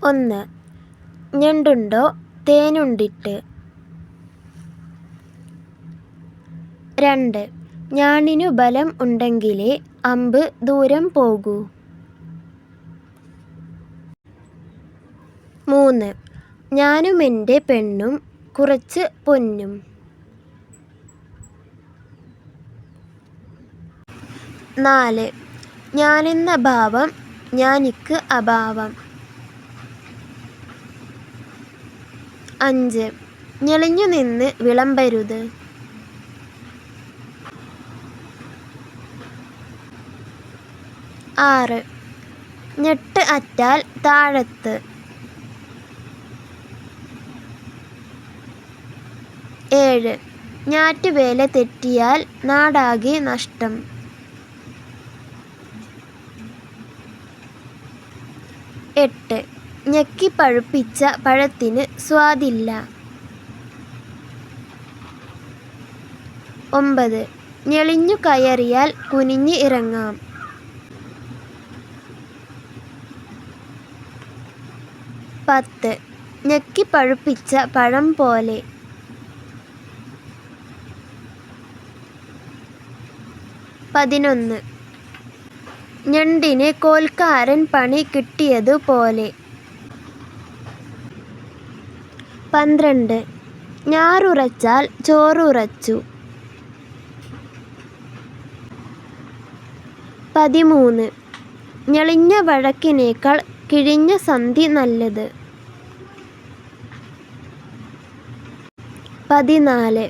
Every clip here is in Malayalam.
1. ഞണ്ടുണ്ടോ തേനുണ്ടിട്ട്. 2. ഞാണിനു ബലം ഉണ്ടെങ്കിലേ അമ്പ് ദൂരം പോകൂ. 3. ഞാനുമെൻ്റെ പെണ്ണും കുറച്ച് പൊന്നും. 4. ഞാനെന്ന ഭാവം ഞാനിക്ക് അഭാവം. 5. ഞെളിഞ്ഞു നിന്ന് വിളമ്പരുത്. 6. ഞെട്ട് അറ്റാൽ താഴത്ത്. 7. ഞാറ്റുവേല തെറ്റിയാൽ നാടാകെ നഷ്ടം. 8. ഞെക്കി പഴുപ്പിച്ച പഴത്തിന് സ്വാദില്ല. 9. ഞെളിഞ്ഞു കയറിയാൽ കുനിഞ്ഞ് ഇറങ്ങാം. 10. ഞെക്കി പഴുപ്പിച്ച പഴം പോലെ. 11. ഞണ്ടിന് കോൽക്കാരൻ പണി കിട്ടിയതുപോലെ. 12. ഞാറുറച്ചാൽ ചോറുറച്ചു. 13. ഞെളിഞ്ഞ വഴക്കിനേക്കാൾ കിഴിഞ്ഞ സന്ധി നല്ലത്. 14.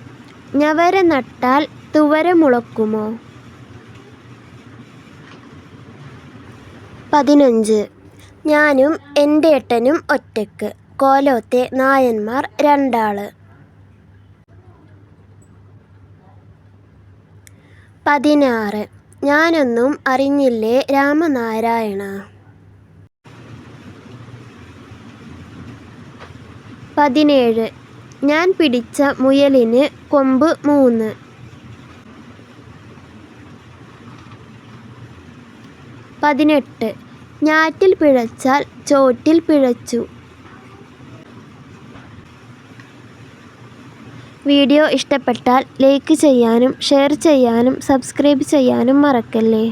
ഞവര നട്ടാൽ തുവര മുളക്കുമോ. 15. ഞാനും എൻ്റേട്ടനും ഒറ്റക്ക്, കോലോത്തെ നായന്മാർ 2 ആള്. 16. ഞാനൊന്നും അറിഞ്ഞില്ലേ രാമനാരായണ. 17. ഞാൻ പിടിച്ച മുയലിന് കൊമ്പ് 3. 18. ഞാറ്റിൽ പിഴച്ചാൽ ചോറ്റിൽ പിഴച്ചു. വീഡിയോ ഇഷ്ടപ്പെട്ടാൽ ലൈക്ക് ചെയ്യാനും ഷെയർ ചെയ്യാനും സബ്സ്ക്രൈബ് ചെയ്യാനും മറക്കല്ലേ.